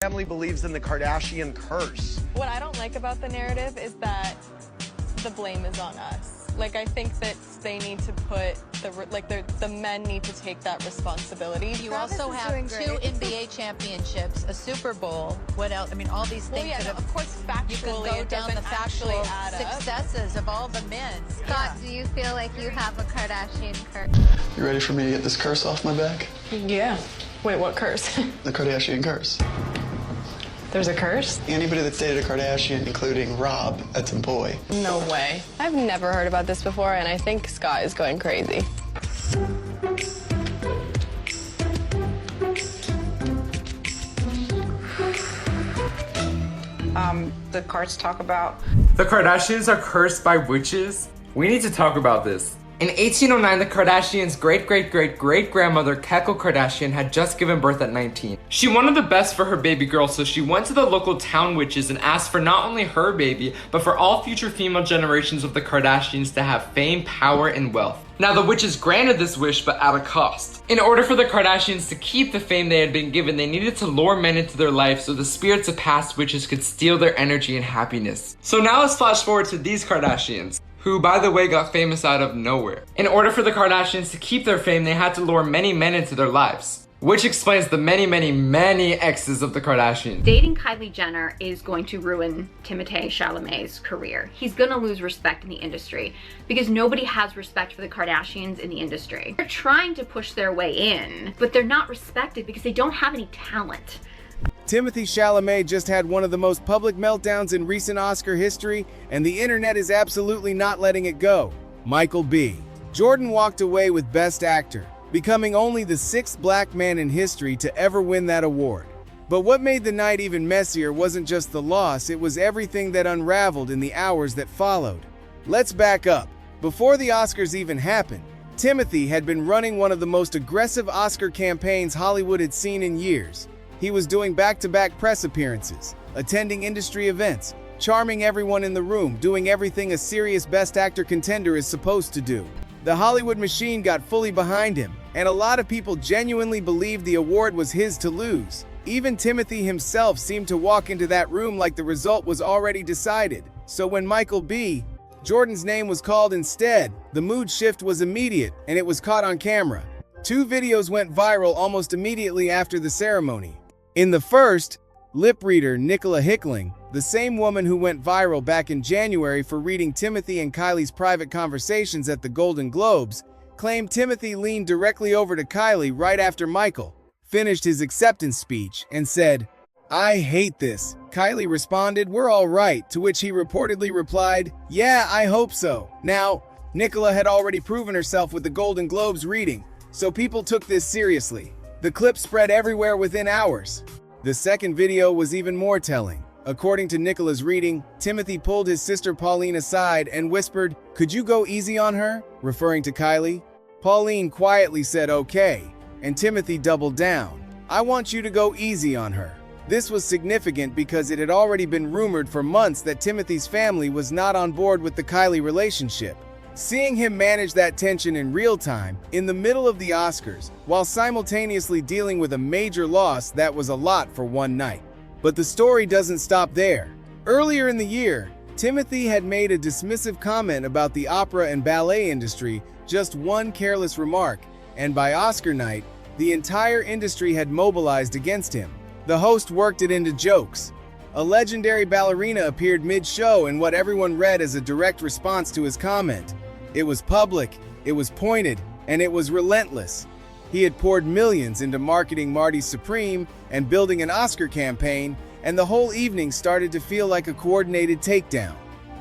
family believes in the Kardashian curse. What I don't like about the narrative is that the blame is on us. Like, I think that they need to put the men need to take that responsibility. You also have 2 NBA championships, a Super Bowl. What else? I mean, all these things. Well, yeah, of course, factually, you can go down the factual successes of all the men. Scott, do you feel like you have a Kardashian curse? You ready for me to get this curse off my back? Yeah. Wait, what curse? The Kardashian curse. There's a curse? Anybody that's dated a Kardashian, including Rob, that's a boy. No way. I've never heard about this before, and I think Scott is going crazy. The cards talk about the Kardashians are cursed by witches. We need to talk about this. In 1809, the Kardashians' great-great-great-great-grandmother, Kekel Kardashian, had just given birth at 19. She wanted the best for her baby girl, so she went to the local town witches and asked for not only her baby, but for all future female generations of the Kardashians to have fame, power, and wealth. Now, the witches granted this wish, but at a cost. In order for the Kardashians to keep the fame they had been given, they needed to lure men into their life so the spirits of past witches could steal their energy and happiness. So now let's flash forward to these Kardashians, who, by the way, got famous out of nowhere. In order for the Kardashians to keep their fame, they had to lure many men into their lives, which explains the many exes of the Kardashians. Dating Kylie Jenner is going to ruin Timothée Chalamet's career. He's gonna lose respect in the industry because nobody has respect for the Kardashians in the industry. They're trying to push their way in, but they're not respected because they don't have any talent. Timothée Chalamet just had one of the most public meltdowns in recent Oscar history, and the internet is absolutely not letting it go. Michael B. Jordan walked away with Best Actor, becoming only the 6th black man in history to ever win that award. But what made the night even messier wasn't just the loss, it was everything that unraveled in the hours that followed. Let's back up. Before the Oscars even happened, Timothée had been running one of the most aggressive Oscar campaigns Hollywood had seen in years. He was doing back-to-back press appearances, attending industry events, charming everyone in the room, doing everything a serious Best Actor contender is supposed to do. The Hollywood machine got fully behind him, and a lot of people genuinely believed the award was his to lose. Even Timothée himself seemed to walk into that room like the result was already decided. So when Michael B. Jordan's name was called instead, the mood shift was immediate, and it was caught on camera. 2 videos went viral almost immediately after the ceremony. In the first, lip reader Nicola Hickling, the same woman who went viral back in January for reading Timothée and Kylie's private conversations at the Golden Globes, claimed Timothée leaned directly over to Kylie right after Michael finished his acceptance speech and said, "I hate this." Kylie responded, "We're all right," to which he reportedly replied, "Yeah, I hope so." Now, Nicola had already proven herself with the Golden Globes reading, so people took this seriously. The clip spread everywhere within hours. The second video was even more telling. According to Nicola's reading, Timothée pulled his sister Pauline aside and whispered, "Could you go easy on her?" referring to Kylie. Pauline quietly said okay, and Timothée doubled down. "I want you to go easy on her." This was significant because it had already been rumored for months that Timothée's family was not on board with the Kylie relationship. Seeing him manage that tension in real time, in the middle of the Oscars, while simultaneously dealing with a major loss, that was a lot for one night. But the story doesn't stop there. Earlier in the year, Timothée had made a dismissive comment about the opera and ballet industry, just one careless remark, and by Oscar night, the entire industry had mobilized against him. The host worked it into jokes. A legendary ballerina appeared mid-show in what everyone read as a direct response to his comment. It was public, it was pointed, and it was relentless. He had poured millions into marketing Marty Supreme and building an Oscar campaign, and the whole evening started to feel like a coordinated takedown.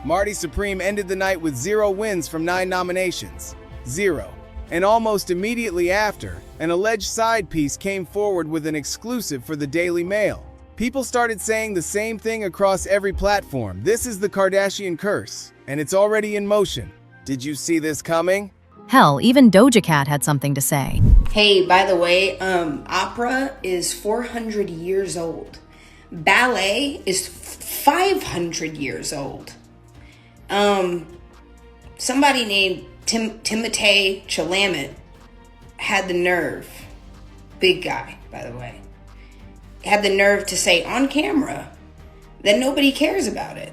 Marty Supreme ended the night with 0 wins from 9 nominations. 0. And almost immediately after, an alleged side piece came forward with an exclusive for the Daily Mail. People started saying the same thing across every platform. This is the Kardashian curse, and it's already in motion. Did you see this coming? Hell, even Doja Cat had something to say. Hey, by the way, opera is 400 years old. Ballet is 500 years old. Somebody named Timothée Chalamet had the nerve. Big guy, by the way. had the nerve to say on camera that nobody cares about it.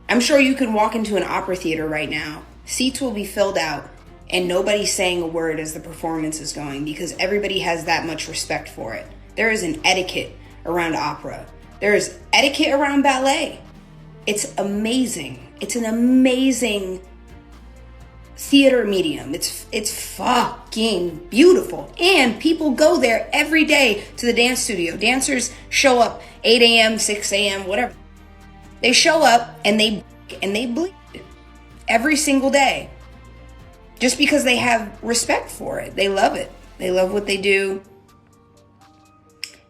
I'm sure you could walk into an opera theater right now, seats will be filled out, and nobody's saying a word as the performance is going because everybody has that much respect for it. There is an etiquette around opera. There is etiquette around ballet. It's amazing. It's an amazing theater medium. It's fucking beautiful. And people go there every day to the dance studio. Dancers show up 8 a.m., 6 a.m., whatever. They show up and they bleed every single day just because they have respect for it. They love it. They love what they do.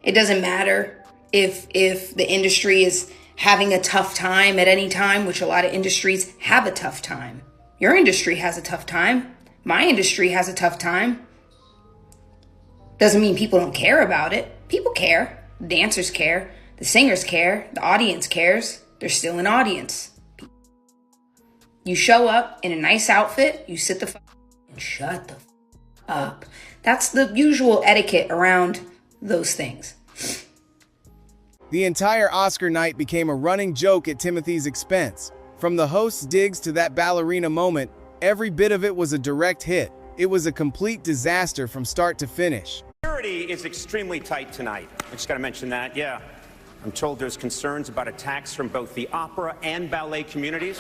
It doesn't matter if the industry is having a tough time at any time, which a lot of industries have a tough time. Your industry has a tough time. My industry has a tough time. Doesn't mean people don't care about it. People care. The dancers care. The singers care. The audience cares. There's still an audience. You show up in a nice outfit, you sit the and shut the up. That's the usual etiquette around those things. The entire Oscar night became a running joke at Timothee's expense. From the host's digs to that ballerina moment, every bit of it was a direct hit. It was a complete disaster from start to finish. Security is extremely tight tonight. I just got to mention that, yeah. I'm told there's concerns about attacks from both the opera and ballet communities.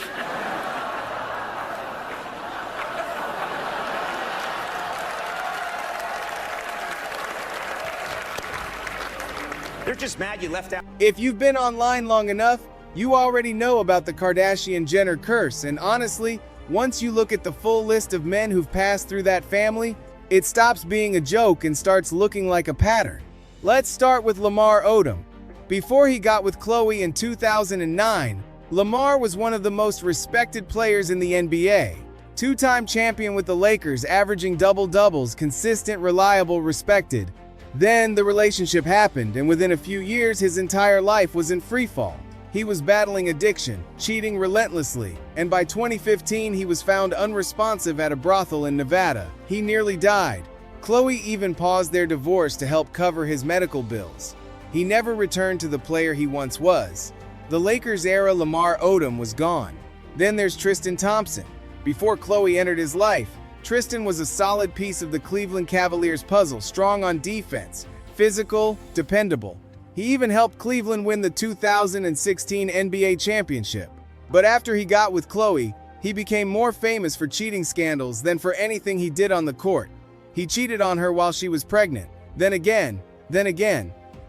They're just mad you left out. If you've been online long enough, you already know about the Kardashian-Jenner curse, and honestly, once you look at the full list of men who've passed through that family, it stops being a joke and starts looking like a pattern. Let's start with Lamar Odom. Before he got with Khloe in 2009, Lamar was one of the most respected players in the NBA. Two-time champion with the Lakers, averaging double-doubles, consistent, reliable, respected. Then the relationship happened, and within a few years, his entire life was in freefall. He was battling addiction, cheating relentlessly, and by 2015, he was found unresponsive at a brothel in Nevada. He nearly died. Khloe even paused their divorce to help cover his medical bills. He never returned to the player he once was. The Lakers-era Lamar Odom was gone. Then there's Tristan Thompson. Before Khloe entered his life, Tristan was a solid piece of the Cleveland Cavaliers puzzle, strong on defense, physical, dependable. He even helped Cleveland win the 2016 NBA championship. But after he got with Khloe, he became more famous for cheating scandals than for anything he did on the court. He cheated on her while she was pregnant. Then again.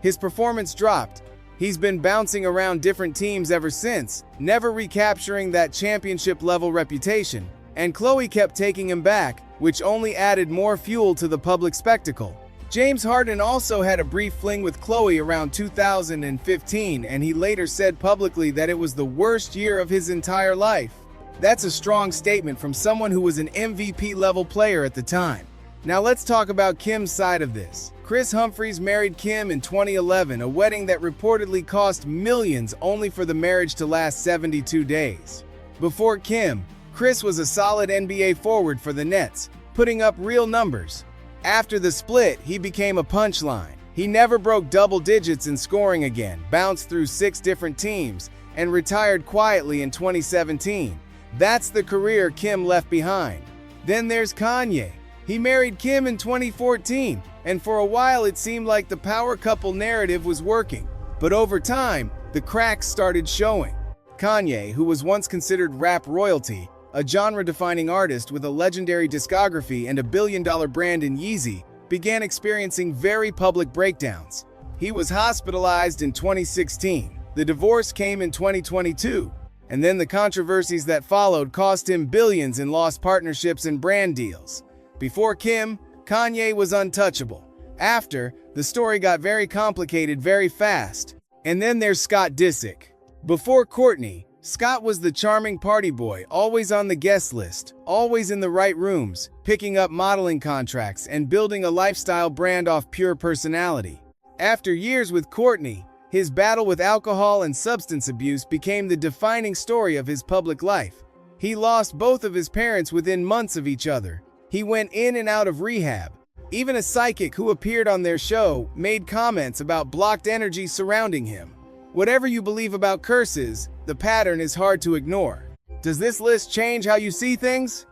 His performance dropped. He's been bouncing around different teams ever since, never recapturing that championship-level reputation. And Khloe kept taking him back, which only added more fuel to the public spectacle. James Harden also had a brief fling with Khloe around 2015, and he later said publicly that it was the worst year of his entire life. That's a strong statement from someone who was an MVP-level player at the time. Now let's talk about Kim's side of this. Kris Humphries married Kim in 2011, a wedding that reportedly cost millions only for the marriage to last 72 days. Before Kim, Kris was a solid NBA forward for the Nets, putting up real numbers. After the split, he became a punchline. He never broke double digits in scoring again, bounced through 6 different teams, and retired quietly in 2017. That's the career Kim left behind. Then there's Kanye. He married Kim in 2014, and for a while it seemed like the power couple narrative was working. But over time, the cracks started showing. Kanye, who was once considered rap royalty, a genre-defining artist with a legendary discography and a billion-dollar brand in Yeezy, began experiencing very public breakdowns. He was hospitalized in 2016. The divorce came in 2022, and then the controversies that followed cost him billions in lost partnerships and brand deals. Before Kim, Kanye was untouchable. After, the story got very complicated very fast. And then there's Scott Disick. Before Kourtney, Scott was the charming party boy, always on the guest list, always in the right rooms, picking up modeling contracts and building a lifestyle brand off pure personality. After years with Kourtney, his battle with alcohol and substance abuse became the defining story of his public life. He lost both of his parents within months of each other. He went in and out of rehab. Even a psychic who appeared on their show made comments about blocked energy surrounding him. Whatever you believe about curses, the pattern is hard to ignore. Does this list change how you see things?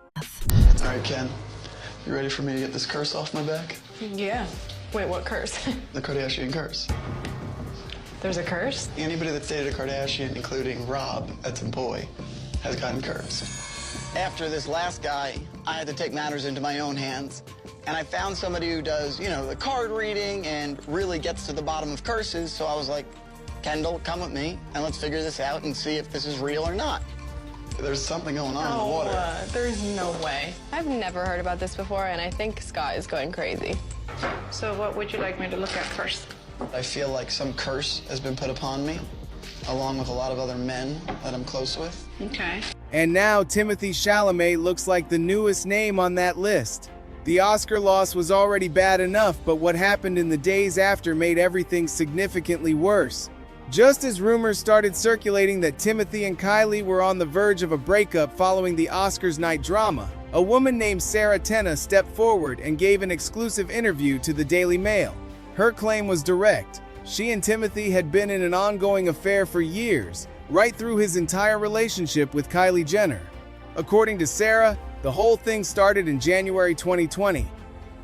Alright, Ken. You ready for me to get this curse off my back? Yeah. Wait, what curse? The Kardashian curse. There's a curse? Anybody that's dated a Kardashian, including Rob at some boy, has gotten cursed. After this last guy, I had to take matters into my own hands. And I found somebody who does, the card reading and really gets to the bottom of curses. So I was like, Kendall, come with me and let's figure this out and see if this is real or not. There's something going on in the water. There's no way. I've never heard about this before, and I think Scott is going crazy. So what would you like me to look at first? I feel like some curse has been put upon me, along with a lot of other men that I'm close with. Okay. And now Timothée Chalamet looks like the newest name on that list. The Oscar loss was already bad enough, but what happened in the days after made everything significantly worse. Just as rumors started circulating that Timothée and Kylie were on the verge of a breakup following the Oscars night drama, a woman named Sarah Tenna stepped forward and gave an exclusive interview to the Daily Mail. Her claim was direct. She and Timothée had been in an ongoing affair for years, right through his entire relationship with Kylie Jenner. According to Sarah, the whole thing started in January 2020.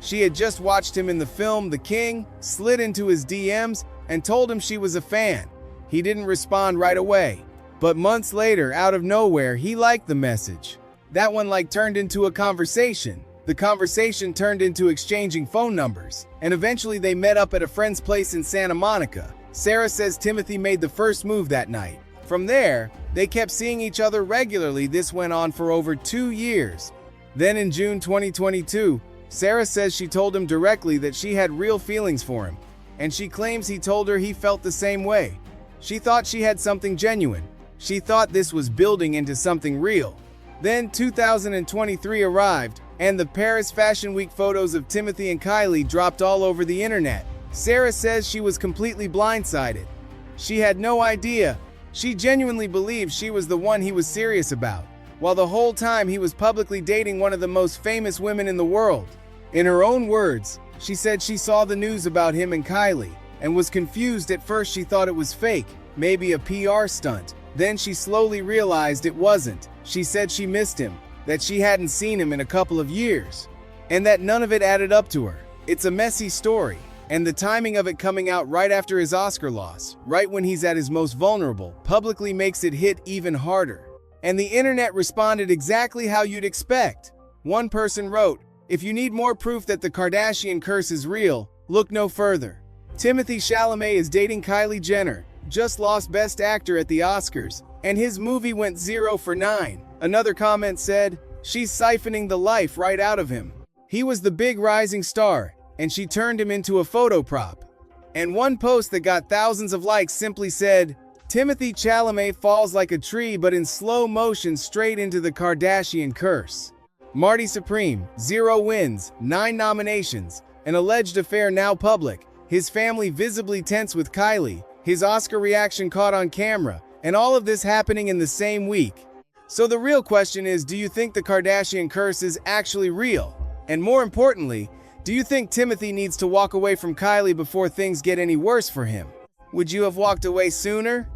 She had just watched him in the film The King, slid into his DMs, and told him she was a fan. He didn't respond right away, but months later, out of nowhere, he liked the message. That one turned into a conversation. The conversation turned into exchanging phone numbers, and eventually they met up at a friend's place in Santa Monica. Sarah says Timothée made the first move that night. From there, they kept seeing each other regularly. This went on for over 2 years. Then in June 2022, Sarah says she told him directly that she had real feelings for him, and she claims he told her he felt the same way. She thought she had something genuine. She thought this was building into something real. Then 2023 arrived, and the Paris Fashion Week photos of Timothée and Kylie dropped all over the internet. Sarah says she was completely blindsided. She had no idea. She genuinely believed she was the one he was serious about, while the whole time he was publicly dating one of the most famous women in the world. In her own words, she said she saw the news about him and Kylie, and was confused. At first she thought it was fake, maybe a PR stunt. Then she slowly realized it wasn't. She said she missed him, that she hadn't seen him in a couple of years, and that none of it added up to her. It's a messy story, and the timing of it coming out right after his Oscar loss, right when he's at his most vulnerable, publicly makes it hit even harder. And the internet responded exactly how you'd expect. One person wrote, "If you need more proof that the Kardashian curse is real, look no further. Timothée Chalamet is dating Kylie Jenner, just lost Best Actor at the Oscars, and his movie went 0 for 9. Another comment said, "She's siphoning the life right out of him. He was the big rising star, and she turned him into a photo prop." And one post that got thousands of likes simply said, "Timothée Chalamet falls like a tree but in slow motion straight into the Kardashian curse." Marty Supreme, 0 wins, 9 nominations, an alleged affair now public, his family visibly tense with Kylie, his Oscar reaction caught on camera, and all of this happening in the same week. So the real question is, do you think the Kardashian curse is actually real? And more importantly, do you think Timothée needs to walk away from Kylie before things get any worse for him? Would you have walked away sooner?